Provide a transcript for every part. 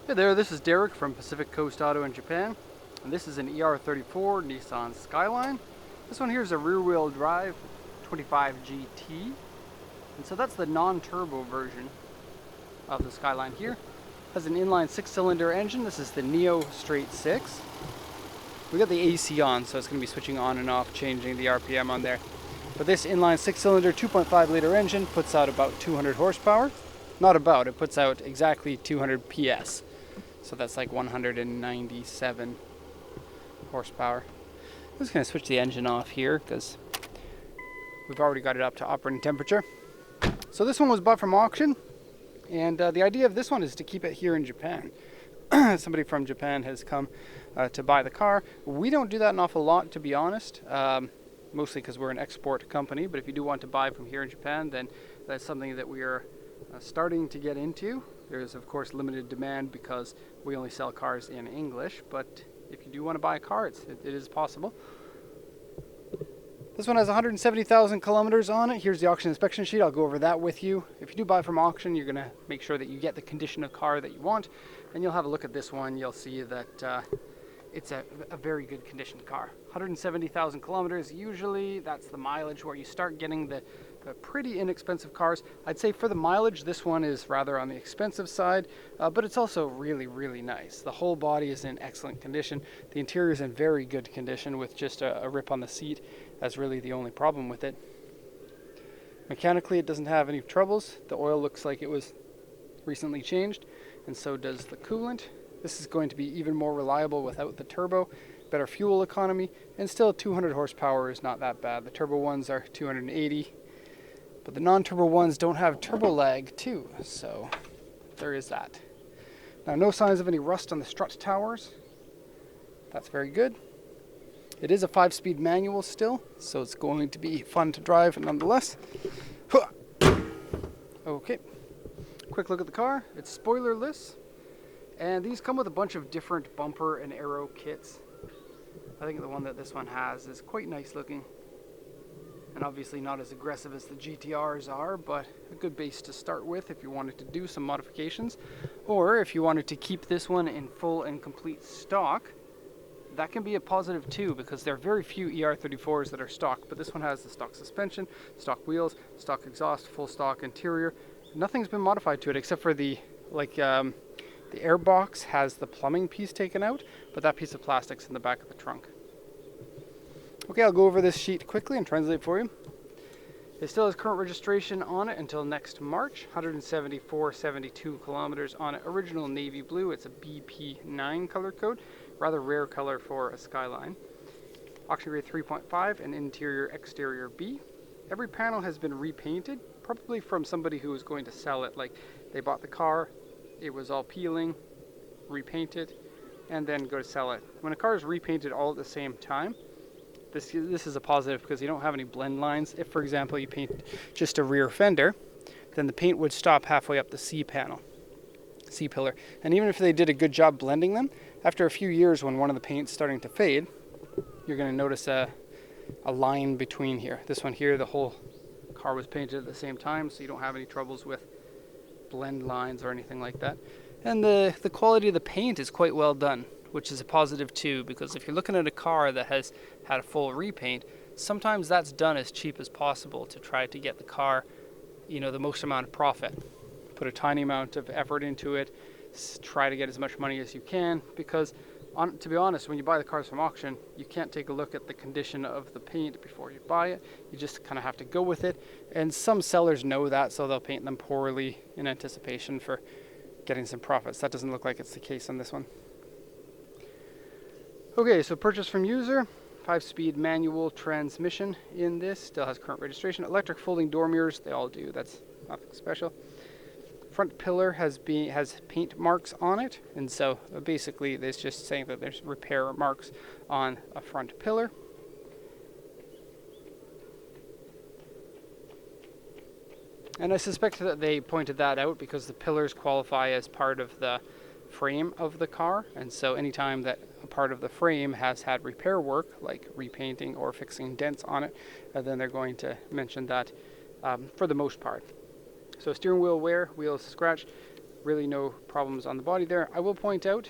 Hey there, this is Derek from Pacific Coast Auto in Japan, and this is an R34 Nissan Skyline. This one here is a rear-wheel drive 25GT, and so that's the non-turbo version of the Skyline here. It has an inline 6-cylinder engine. This is the Neo Straight 6. We got the AC on, so it's going to be switching on and off, changing the RPM on there. But this inline 6-cylinder 2.5 liter engine puts out about 200 horsepower. Not about, it puts out exactly 200 PS. So that's like 197 horsepower. I'm just going to switch the engine off here because we've already got it up to operating temperature. So this one was bought from auction, and the idea of this one is to keep it here in Japan. Somebody from Japan has come to buy the car. We don't do that an awful lot, to be honest, mostly because we're an export company, but if you do want to buy from here in Japan, then that's something that we are starting to get into. There's of course limited demand because we only sell cars in English, but if you do want to buy a car, it is possible. This one has 170,000 kilometers on it. Here's the auction inspection sheet. I'll go over that with you. If you do buy from auction, you're going to make sure that you get the condition of car that you want, and you'll have a look at this one. You'll see that it's a very good condition car. 170,000 kilometers, usually that's the mileage where you start getting the pretty inexpensive cars. I'd say for the mileage, this one is rather on the expensive side, but it's also really, really nice. The whole body is in excellent condition. The interior is in very good condition with just a rip on the seat. That's really the only problem with it. Mechanically, it doesn't have any troubles. The oil looks like it was recently changed, and so does the coolant. This is going to be even more reliable without the turbo, better fuel economy, and still 200 horsepower is not that bad. The turbo ones are 280, but the non-turbo ones don't have turbo lag too, so there is that. Now, no signs of any rust on the strut towers. That's very good. It is a 5-speed manual still, so it's going to be fun to drive nonetheless. Okay, quick look at the car. It's spoilerless. And these come with a bunch of different bumper and aero kits. I think the one that this one has is quite nice looking. And obviously not as aggressive as the GTRs are, but a good base to start with if you wanted to do some modifications. Or if you wanted to keep this one in full and complete stock, that can be a positive too, because there are very few ER34s that are stock. But this one has the stock suspension, stock wheels, stock exhaust, full stock interior. Nothing's been modified to it except for the the air box has the plumbing piece taken out, but that piece of plastic's in the back of the trunk. Okay, I'll go over this sheet quickly and translate for you. It still has current registration on it until next March. 174.72 kilometers on it. Original navy blue. It's a BP9 color code. Rather rare color for a Skyline. Auction grade 3.5 and interior exterior B. Every panel has been repainted, probably from somebody who was going to sell it. Like, they bought the car, it was all peeling, repaint it, and then go to sell it. When a car is repainted all at the same time, this is a positive because you don't have any blend lines. If, for example, you paint just a rear fender, then the paint would stop halfway up the C panel, C pillar. And even if they did a good job blending them, after a few years when one of the paint's starting to fade, you're going to notice a line between here. This one here, the whole car was painted at the same time, so you don't have any troubles with blend lines or anything like that. And the quality of the paint is quite well done, which is a positive too, because if you're looking at a car that has had a full repaint, sometimes that's done as cheap as possible to try to get the car, the most amount of profit. Put a tiny amount of effort into it, try to get as much money as you can, because to be honest, when you buy the cars from auction, you can't take a look at the condition of the paint before you buy it. You just kind of have to go with it. And some sellers know that, so they'll paint them poorly in anticipation for getting some profits. That doesn't look like it's the case on this one. Okay, so purchase from user, 5-speed manual transmission in this, still has current registration. Electric folding door mirrors, they all do, that's nothing special. Front pillar has paint marks on it, and so basically it's just saying that there's repair marks on a front pillar. And I suspect that they pointed that out because the pillars qualify as part of the frame of the car, and so anytime that a part of the frame has had repair work, like repainting or fixing dents on it, then they're going to mention that for the most part. So steering wheel wear, wheels scratched, Really no problems on the body there. I will point out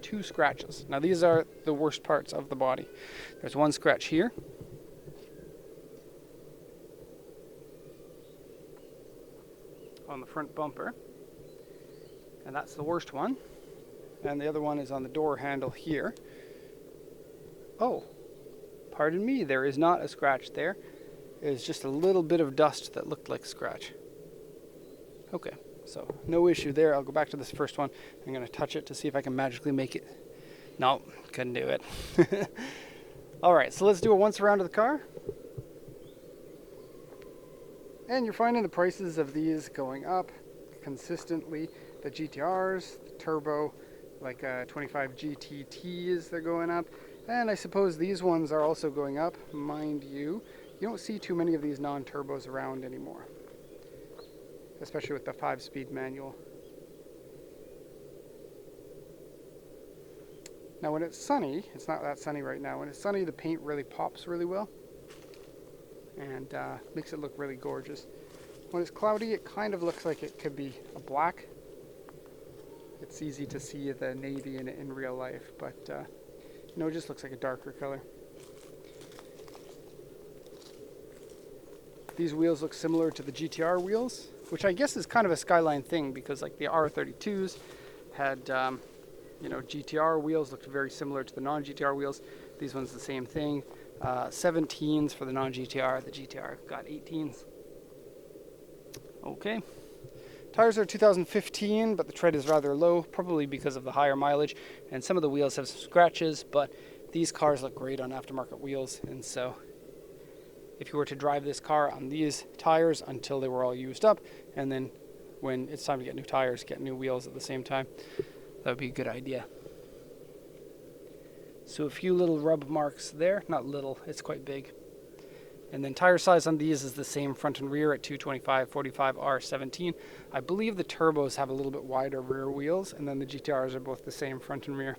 2 scratches. Now these are the worst parts of the body. There's one scratch here. On the front bumper. And that's the worst one. And the other one is on the door handle here. Oh, pardon me, there is not a scratch there. It is just a little bit of dust that looked like a scratch. Okay, so no issue there. I'll go back to this first one. I'm going to touch it to see if I can magically make it. No, couldn't do it. Alright, so let's do a once around of the car. And you're finding the prices of these going up consistently. The GTRs, the turbo, like 25GTs, they're going up. And I suppose these ones are also going up, mind you. You don't see too many of these non-turbos around anymore, especially with the 5-speed manual. Now when it's sunny, it's not that sunny right now, when it's sunny the paint really pops really well and makes it look really gorgeous. When it's cloudy it kind of looks like it could be a black. It's easy to see the navy in it in real life, but no, it just looks like a darker color. These wheels look similar to the GTR wheels, which I guess is kind of a Skyline thing because like the R32s had, GTR wheels looked very similar to the non-GTR wheels. These ones the same thing. 17s for the non-GTR. The GTR got 18s. Okay. Tires are 2015, but the tread is rather low, probably because of the higher mileage, and some of the wheels have some scratches, but these cars look great on aftermarket wheels, and so if you were to drive this car on these tires until they were all used up, and then when it's time to get new tires, get new wheels at the same time, that would be a good idea. So a few little rub marks there, not little, it's quite big. And then tire size on these is the same front and rear at 225, 45, R17. I believe the turbos have a little bit wider rear wheels, and then the GTRs are both the same front and rear.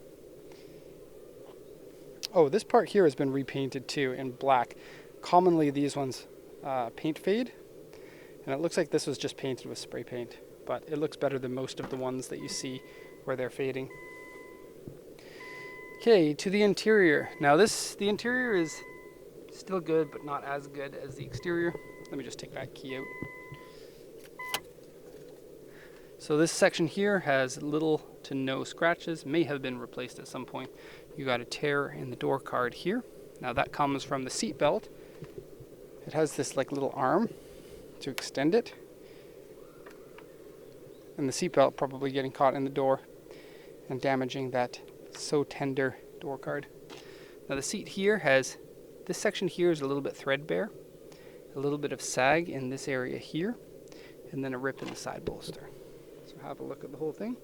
Oh, this part here has been repainted too in black. Commonly these ones paint fade, and it looks like this was just painted with spray paint, but it looks better than most of the ones that you see where they're fading. Okay, to the interior. Now the interior is still good, but not as good as the exterior. Let me just take that key out. So this section here has little to no scratches, may have been replaced at some point. You got a tear in the door card here. Now that comes from the seat belt. It has this like little arm to extend it. And the seat belt probably getting caught in the door and damaging that so tender door card. Now the seat here has, this section here is a little bit threadbare, a little bit of sag in this area here, and then a rip in the side bolster. So have a look at the whole thing.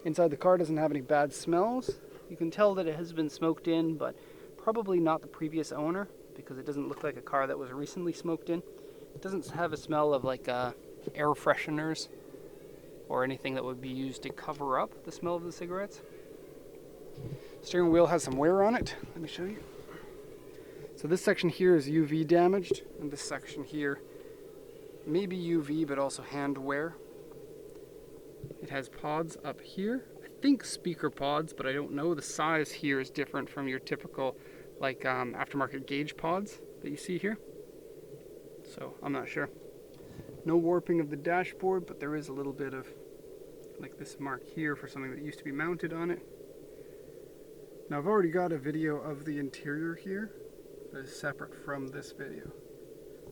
Inside the car doesn't have any bad smells. You can tell that it has been smoked in, but probably not the previous owner, because it doesn't look like a car that was recently smoked in. It doesn't have a smell of like air fresheners or anything that would be used to cover up the smell of the cigarettes. Steering wheel has some wear on it. Let me show you. So this section here is UV damaged, and this section here may be UV but also hand wear. It has pods up here. I think speaker pods, but I don't know. The size here is different from your typical like aftermarket gauge pods that you see here. So I'm not sure. No warping of the dashboard, but there is a little bit of like this mark here for something that used to be mounted on it. Now I've already got a video of the interior here that is separate from this video,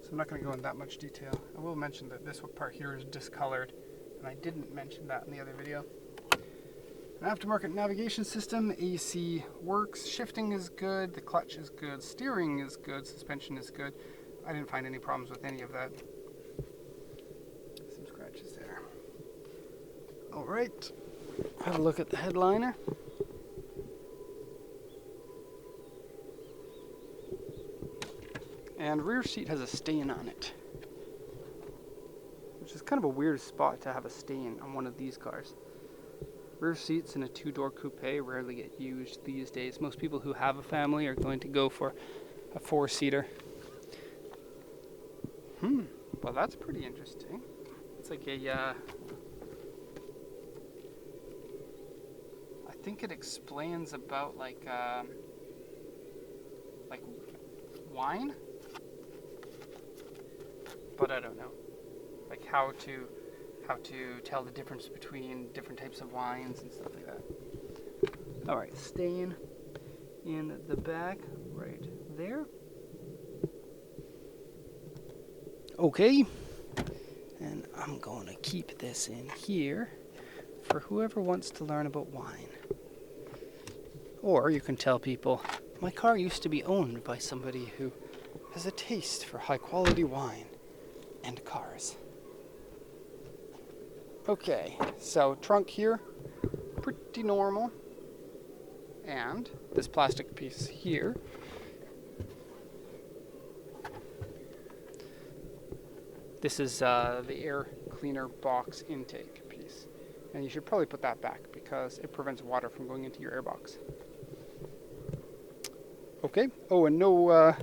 so I'm not going to go in that much detail. I will mention that this part here is discolored, and I didn't mention that in the other video. An aftermarket navigation system, AC works, shifting is good, the clutch is good, steering is good, suspension is good. I didn't find any problems with any of that. Some scratches there. Alright, have a look at the headliner. And rear seat has a stain on it, which is kind of a weird spot to have a stain on one of these cars. Rear seats in a two-door coupe rarely get used these days. Most people who have a family are going to go for a four-seater. Well, that's pretty interesting. It's like a, I think it explains about like wine, but I don't know, like how to tell the difference between different types of wines and stuff like that. All right, staying in the back right there. Okay, and I'm going to keep this in here for whoever wants to learn about wine. Or you can tell people, my car used to be owned by somebody who has a taste for high quality wine and cars. Okay, so trunk here, pretty normal. And this plastic piece here, this is the air cleaner box intake piece. And you should probably put that back because it prevents water from going into your airbox. Okay, oh, and no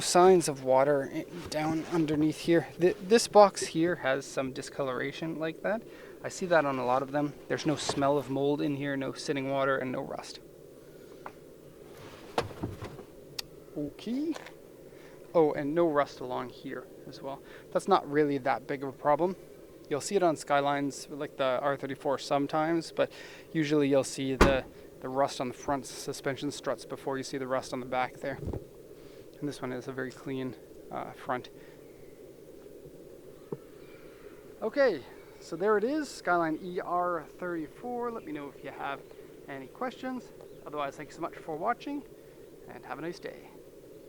signs of water down underneath here. This box here has some discoloration like that. I see that on a lot of them. There's no smell of mold in here, no sitting water, and no rust. Okay. Oh, and no rust along here as well. That's not really that big of a problem. You'll see it on Skylines like the R34 sometimes, but usually you'll see the rust on the front suspension struts before you see the rust on the back there. And this one is a very clean front. Okay, so there it is, Skyline R34. Let me know if you have any questions. Otherwise, thanks so much for watching, and have a nice day.